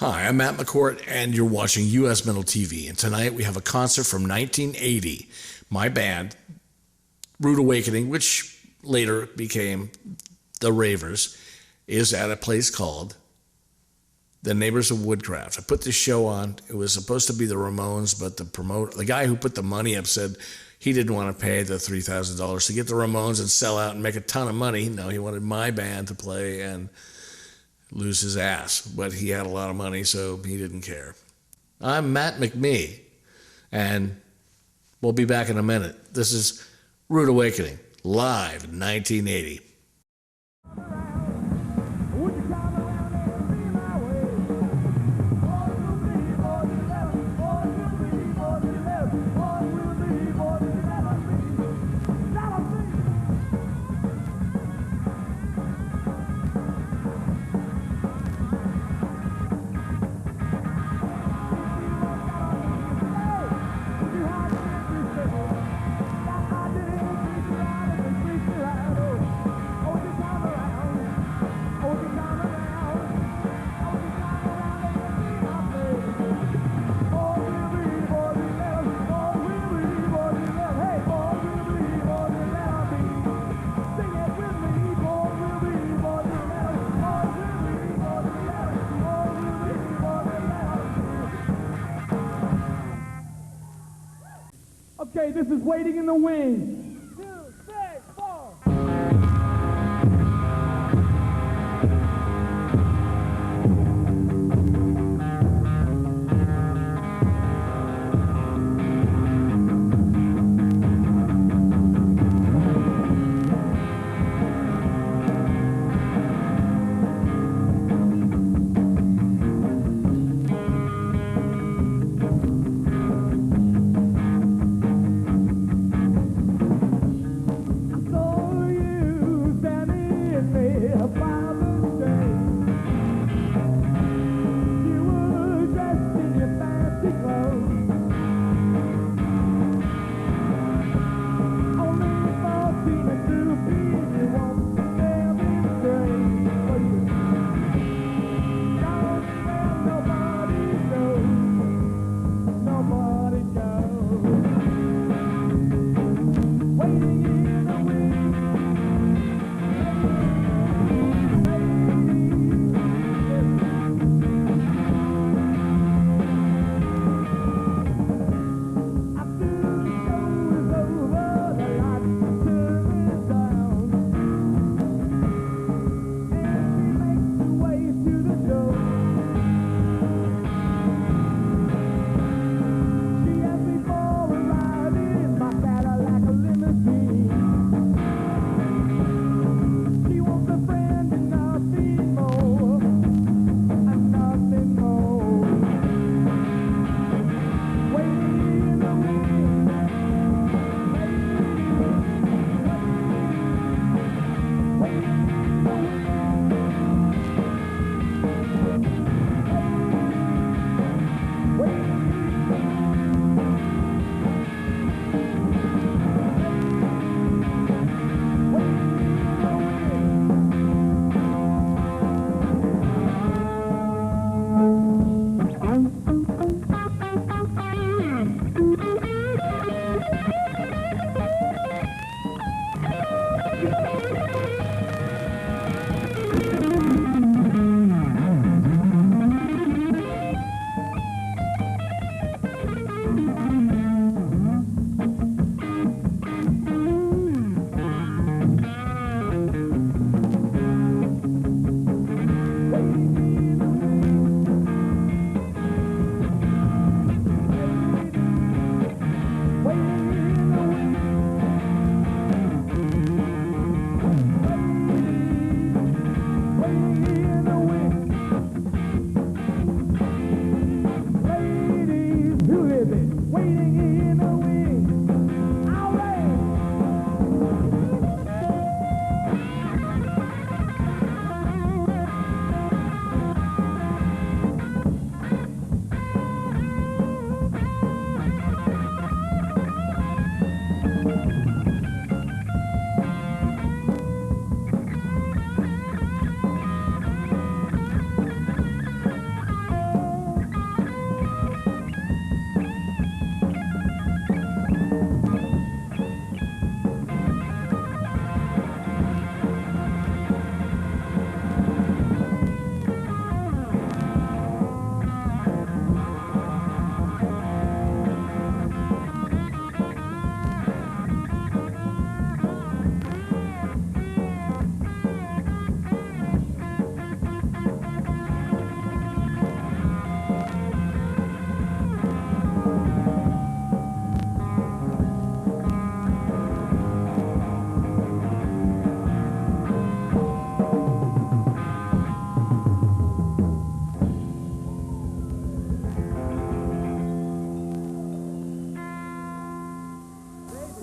Hi, I'm Matt McCourt, and you're watching U.S. Metal TV. And tonight we have a concert from 1980. My band, Rude Awakening, which later became The Ravers, is at a place called the Neighbors of Woodcraft. I put this show on. It was supposed to be the Ramones, but the guy who put the money up said he didn't want to pay the $3,000 to get the Ramones and sell out and make a ton of money. No, he wanted my band to play and lose his ass, but he had a lot of money, so he didn't care. I'm Matt McMee, and we'll be back in a minute. This is Rude Awakening, live in 1980. Okay, this is Waiting in the Wings. 2, 3, 4.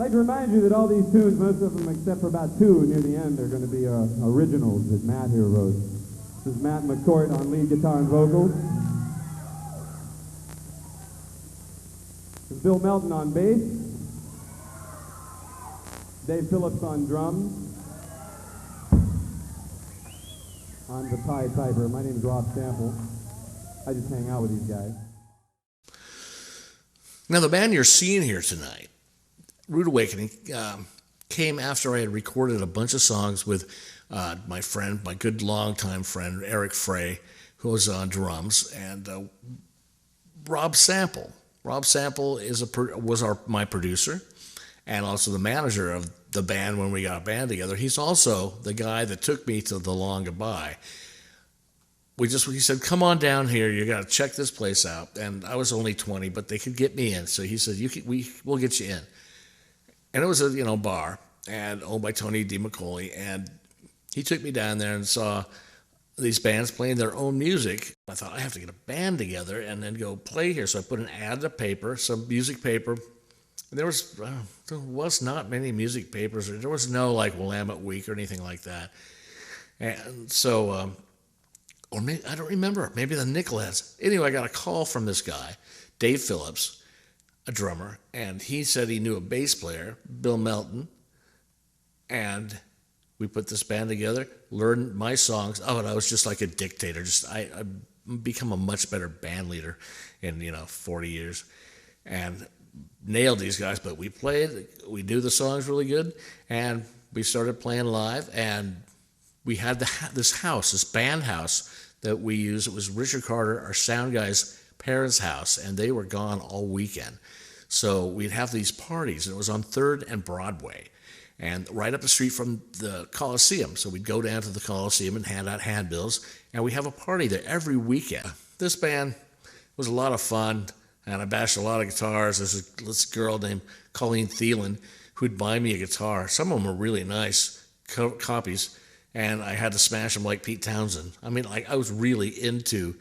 like to remind you that all these tunes, most of them except for about two near the end, are going to be originals that Matt here wrote. This is Matt McCourt on lead guitar and vocals. This is Bill Melton on bass. Dave Phillips on drums. I'm the Pied Piper. My name is Rob Sample. I just hang out with these guys. Now, the band you're seeing here tonight, Rude Awakening, came after I had recorded a bunch of songs with my friend, my good longtime friend, Eric Frey, who was on drums, and Rob Sample. Rob Sample was my producer and also the manager of the band when we got a band together. He's also the guy that took me to The Long Goodbye. He said, come on down here, you got to check this place out. And I was only 20, but they could get me in. So he said, we'll get you in. And it was a bar, and owned by Tony D. McCauley. And he took me down there and saw these bands playing their own music. I thought, I have to get a band together and then go play here. So I put an ad in the paper, some music paper. And there was not many music papers. There was no like Willamette Week or anything like that. And so, or maybe, I don't remember, maybe the Nicolets. Anyway, I got a call from this guy, Dave Phillips, a drummer, and he said he knew a bass player, Bill Melton, and we put this band together, learned my songs. Oh, and I was just like a dictator. I become a much better band leader in 40 years, and nailed these guys. But we knew the songs really good, and we started playing live. And we had this band house that we used. It was Richard Carter, our sound guy's parents' house, and they were gone all weekend. So we'd have these parties, and it was on 3rd and Broadway, and right up the street from the Coliseum. So we'd go down to the Coliseum and hand out handbills, and we'd have a party there every weekend. This band was a lot of fun, and I bashed a lot of guitars. There's this girl named Colleen Thielen who'd buy me a guitar. Some of them were really nice copies, and I had to smash them like Pete Townsend. I mean, I was really into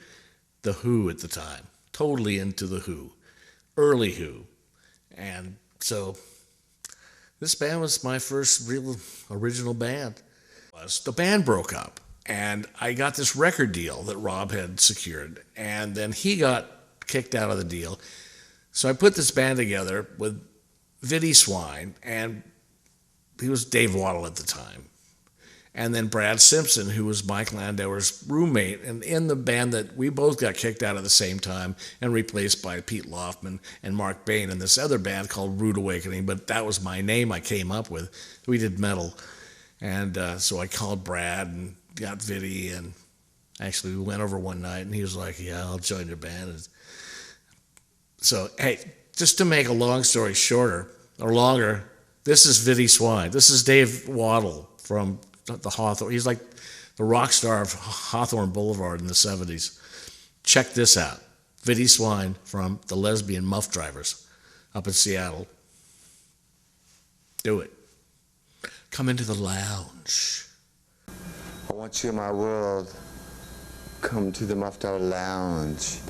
The Who at the time, totally into The Who, early Who. And so this band was my first real original band. The band broke up, and I got this record deal that Rob had secured, and then he got kicked out of the deal. So I put this band together with Vinnie Swine, and he was Dave Waddle at the time, and then Brad Simpson, who was Mike Landauer's roommate, and in the band that we both got kicked out at the same time and replaced by Pete Loftman and Mark Bain in this other band called Rude Awakening, but that was my name I came up with. We did metal. And so I called Brad and got Vinnie, and actually we went over one night, and he was like, yeah, I'll join your band. And so, hey, just to make a long story shorter, or longer, this is Vinnie Swine. This is Dave Waddle from the Hawthorne. He's like the rock star of Hawthorne Boulevard in the 70s. Check this out. Vinnie Swine from the Lesbian Muff Drivers up in Seattle. Do it. Come into the lounge. I want you in my world. Come to the Muff Driver Lounge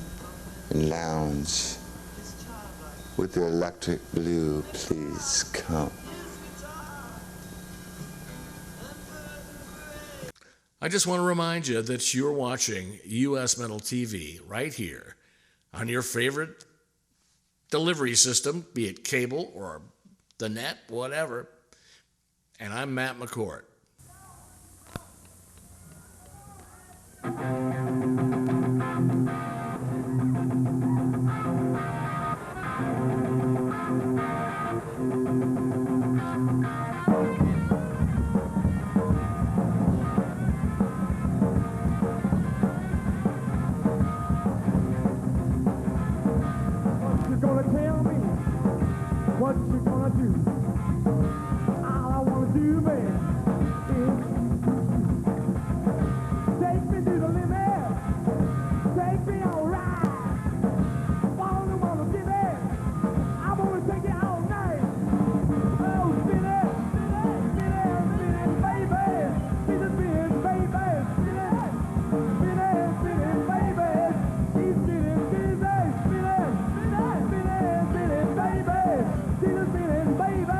and lounge with your electric blue. Please come. I just want to remind you that you're watching US Metal TV right here on your favorite delivery system, be it cable or the net, whatever. And I'm Matt McCourt. What you gonna do? All I wanna do, man, is take me to the limit. Take me all right. Follow the wanna get it. I wanna take it all night. Oh, spin it, spin it, spin it, baby. Spin it, baby. Spin it, spin it, spin it, baby. Keep spinning, spin it, spin it, spin it, spin it, spin it, baby. Spin it, baby.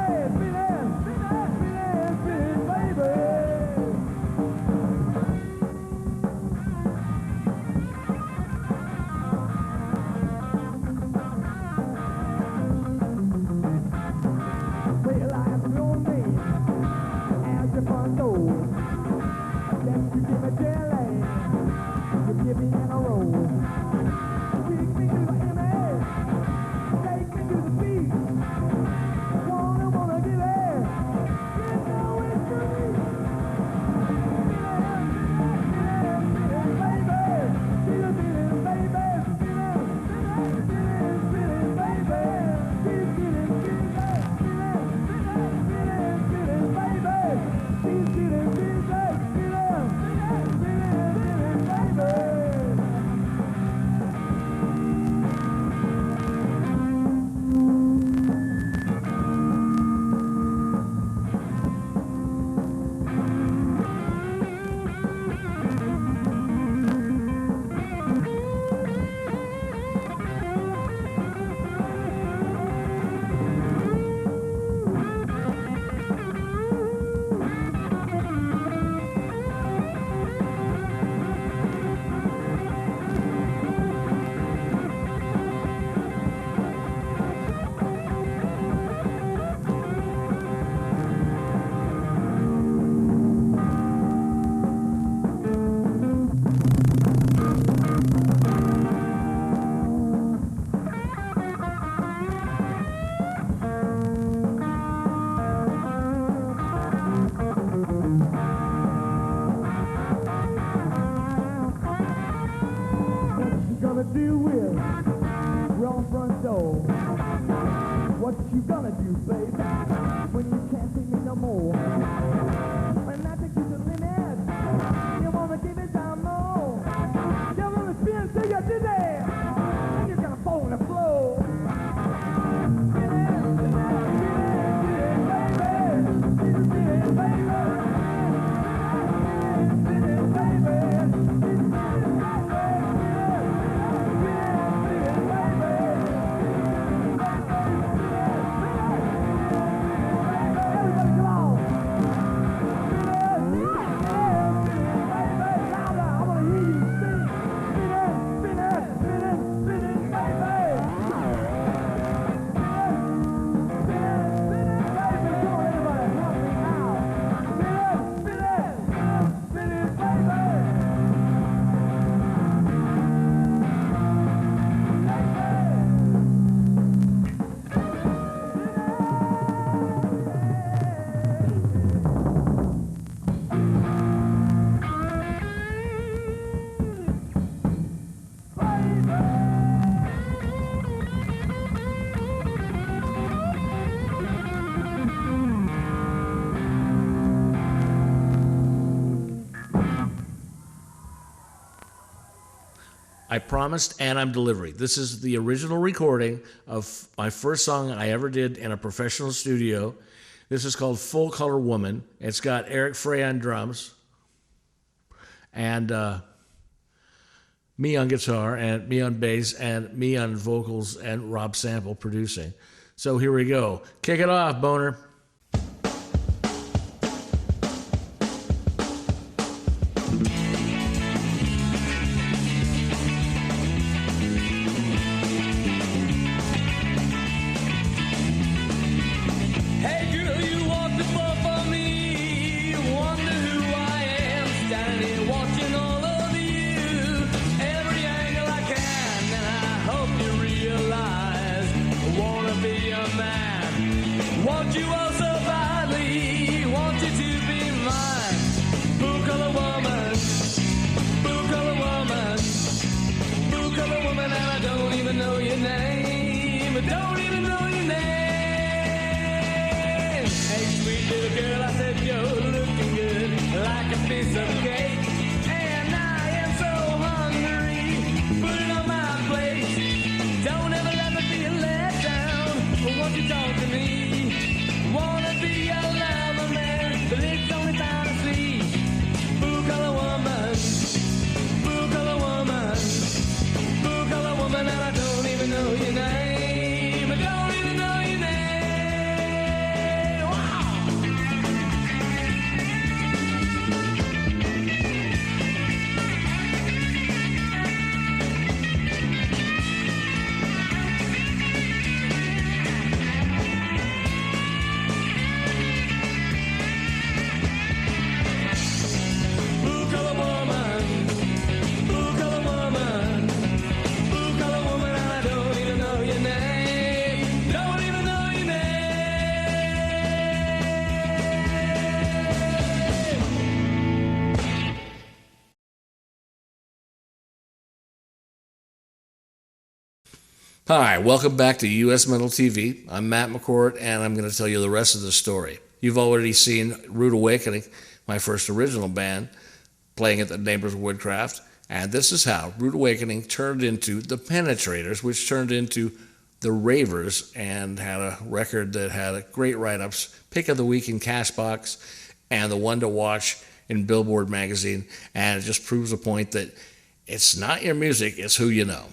do with wrong front door? What you gonna do, baby, when you can't take me no more? When I take you to the limit, you wanna give it some more. You wanna spin till you're dizzy, and you're gonna fall on the floor. I promised and I'm delivering. This is the original recording of my first song I ever did in a professional studio. This is called Full Color Woman. It's got Eric Frey on drums and me on guitar and me on bass and me on vocals and Rob Sample producing. So here we go. Kick it off, Boner. Want you all so badly, want you to be mine. Blue color woman, blue color woman, blue color woman, and I don't even know your name. I don't even know your name. Hey, sweet little girl, I said you're looking good, like a piece of cake. And I am so hungry, put it on my plate. Don't ever let me be let down, but won't you talk to me? Wanna be a lover man, but it's only fantasy. Blue color woman, blue color woman, blue color woman, and I don't even know your name. I don't even know your name. Wow. Hi, welcome back to US Metal TV. I'm Matt McCourt, and I'm going to tell you the rest of the story. You've already seen Rude Awakening, my first original band, playing at the Neighbors Woodcraft, and this is how Rude Awakening turned into the Penetrators, which turned into the Ravers, and had a record that had great write-ups, Pick of the Week in Cashbox, and the one to watch in Billboard magazine, and it just proves a point that it's not your music, it's who you know.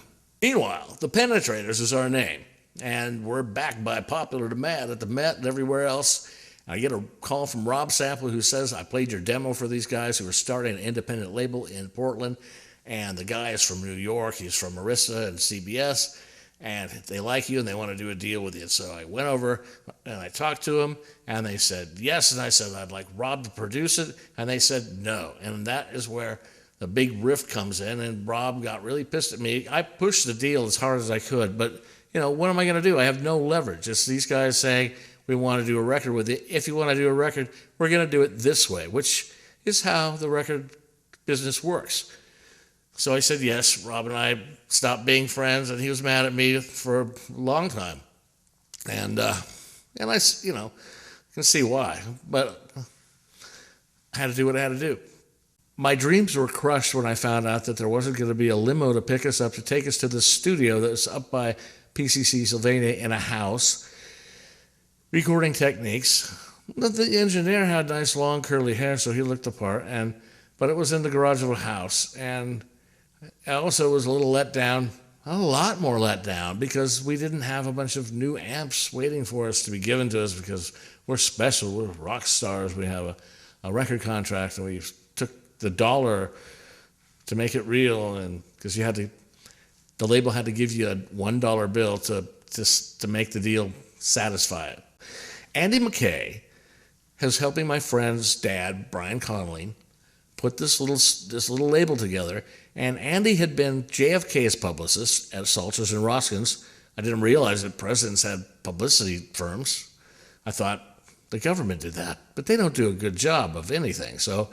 Meanwhile, the Penetrators is our name, and we're backed by popular demand at the Met and everywhere else. I get a call from Rob Sample who says, I played your demo for these guys who are starting an independent label in Portland, and the guy is from New York, he's from Marissa and CBS, and they like you and they want to do a deal with you. So I went over and I talked to them, and they said yes, and I said I'd like Rob to produce it, and they said no, and that is where the big rift comes in, and Rob got really pissed at me. I pushed the deal as hard as I could, but, you know, what am I going to do? I have no leverage. It's these guys saying, we want to do a record with you. If you want to do a record, we're going to do it this way, which is how the record business works. So I said yes. Rob and I stopped being friends, and he was mad at me for a long time. And I, can see why. But I had to do what I had to do. My dreams were crushed when I found out that there wasn't going to be a limo to pick us up to take us to the studio that was up by PCC Sylvania in a house, recording techniques. The engineer had nice long curly hair, so he looked the part, but it was in the garage of a house. And I also was a little let down, a lot more let down, because we didn't have a bunch of new amps waiting for us to be given to us because we're special, we're rock stars, we have a record contract, and we took the dollar to make it real, and because the label had to give you a $1 bill to make the deal satisfy it. Andy McKay was helping my friend's dad, Brian Connolly, put this little label together, and Andy had been JFK's publicist at Salters and Roskins. I didn't realize that presidents had publicity firms. I thought the government did that, but they don't do a good job of anything. So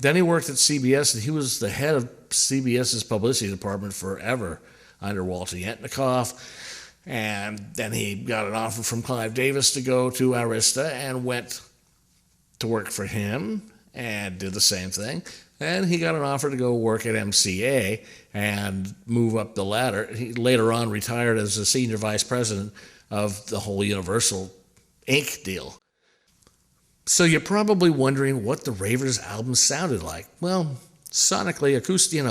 then he worked at CBS, and he was the head of CBS's publicity department forever under Walter Yetnikoff. And then he got an offer from Clive Davis to go to Arista and went to work for him and did the same thing. And he got an offer to go work at MCA and move up the ladder. He later on retired as the senior vice president of the whole Universal Inc. deal. So you're probably wondering what the Ravers album sounded like. Well, sonically, acoustic,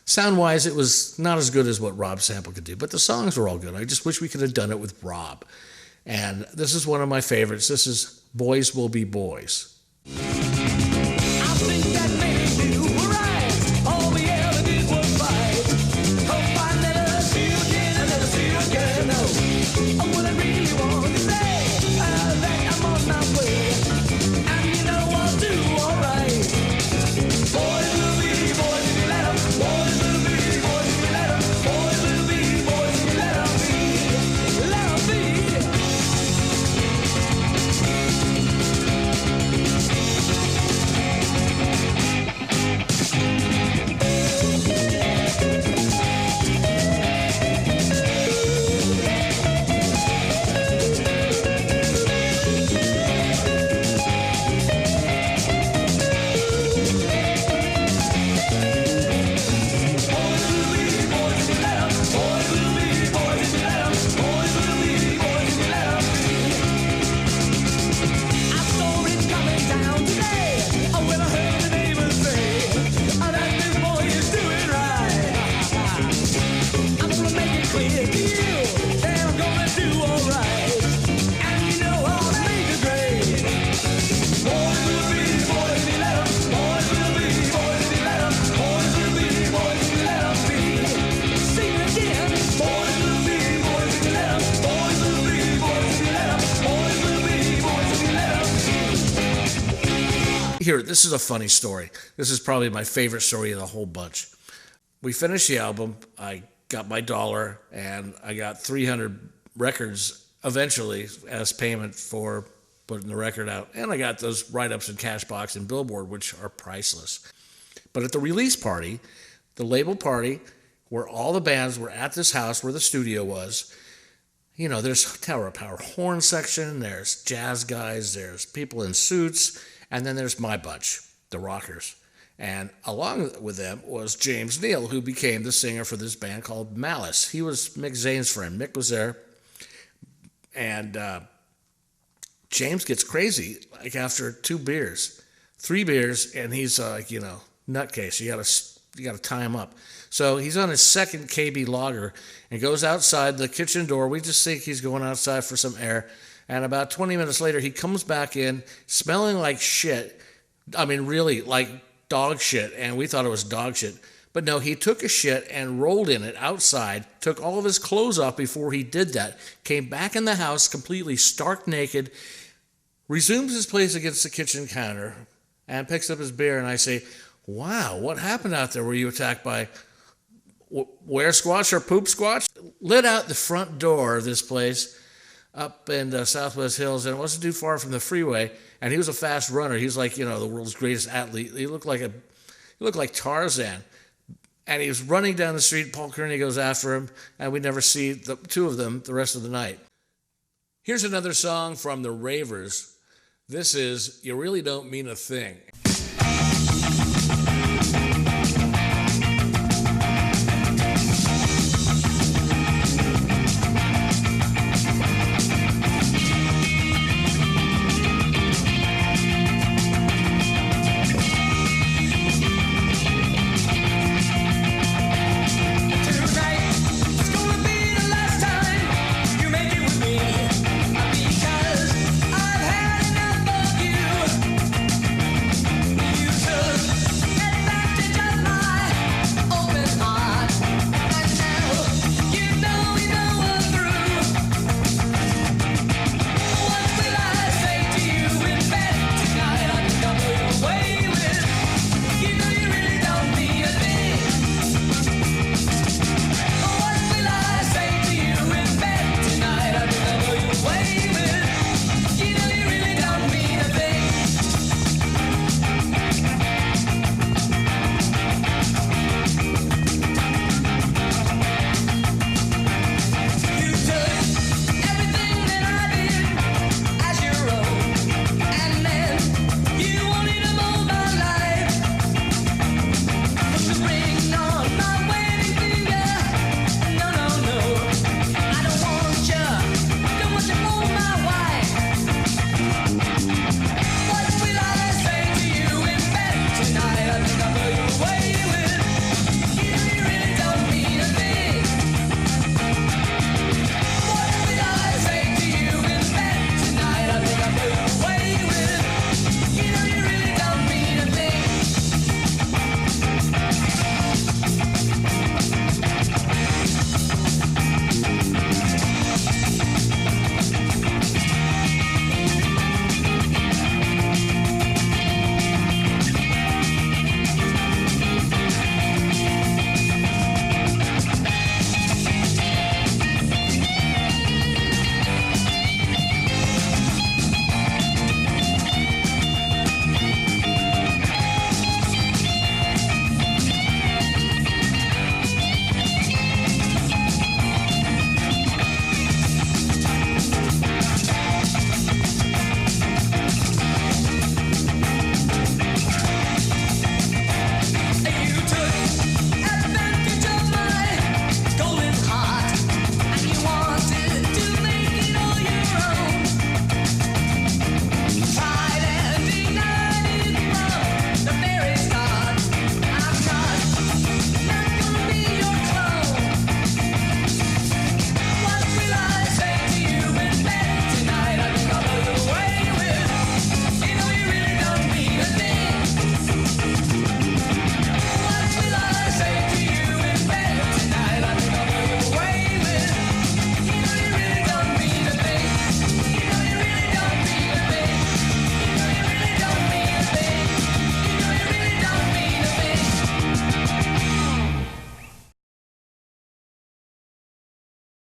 sound-wise, it was not as good as what Rob Sample could do, but the songs were all good. I just wish we could have done it with Rob. And this is one of my favorites. This is Boys Will Be Boys. I think that maybe you were right. All we ever did was fight. Hope I never see you again. I never see you again. No. What I really want to say, that I'm on my way. And you know I'll do alright. Boys will be boys if you let 'em. Boys will be boys if you let 'em. Boys will be boys if you let 'em be. Let 'em be. Here, this is a funny story. This is probably my favorite story of the whole bunch. We finished the album. I got my dollar, and I got 300 records eventually as payment for putting the record out. And I got those write-ups in Cashbox and Billboard, which are priceless. But at the release party, the label party, where all the bands were at this house where the studio was, there's Tower of Power horn section, there's jazz guys, there's people in suits, and then there's my bunch, the rockers. And along with them was James Neal, who became the singer for this band called Malice. He was Mick Zane's friend. Mick was there. And James gets crazy, like after 3 beers, and he's like, nutcase. You gotta tie him up. So he's on his second KB lager and goes outside the kitchen door. We just think he's going outside for some air. And about 20 minutes later, he comes back in smelling like shit. I mean, really, like dog shit. And we thought it was dog shit. But no, he took a shit and rolled in it outside, took all of his clothes off before he did that, came back in the house completely stark naked, resumes his place against the kitchen counter, and picks up his beer. And I say, wow, what happened out there? Were you attacked by where squatch or poop squatch? Lit out the front door of this place up in the Southwest Hills, and it wasn't too far from the freeway. And he was a fast runner. He was like, the world's greatest athlete. He looked like Tarzan. And he was running down the street. Paul Kearney goes after him, and we never see the two of them the rest of the night. Here's another song from the Ravers. This is You Really Don't Mean a Thing.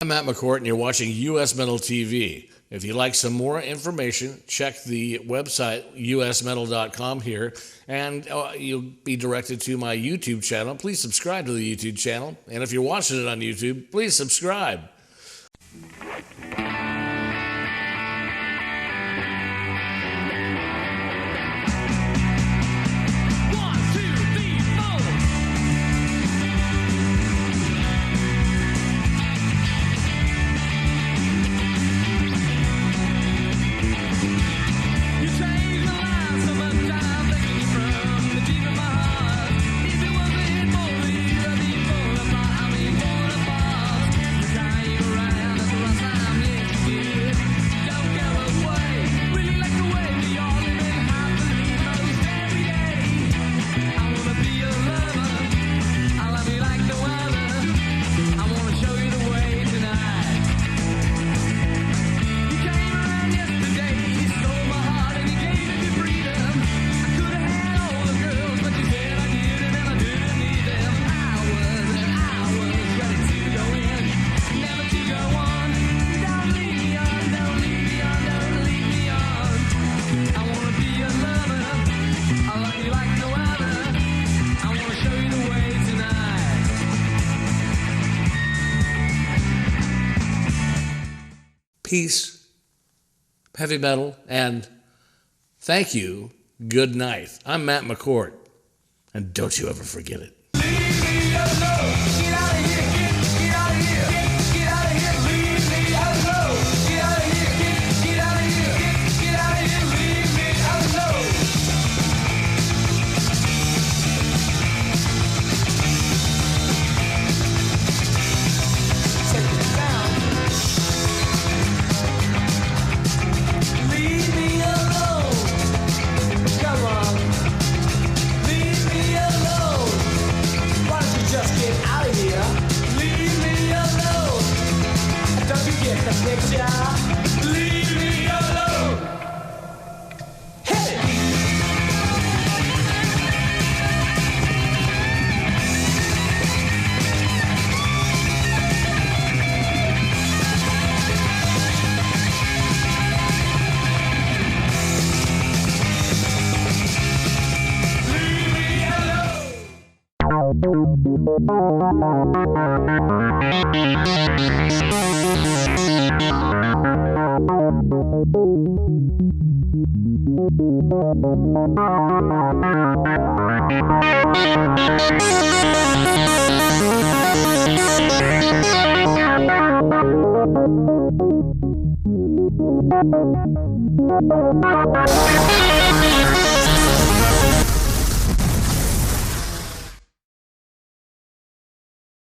I'm Matt McCourt, and you're watching US Metal TV. If you'd like some more information, check the website usmetal.com here, and you'll be directed to my YouTube channel. Please subscribe to the YouTube channel, and if you're watching it on YouTube, please subscribe. Time peace, heavy metal, and thank you, good night. I'm Matt McCourt, and don't you ever forget it. Thank you.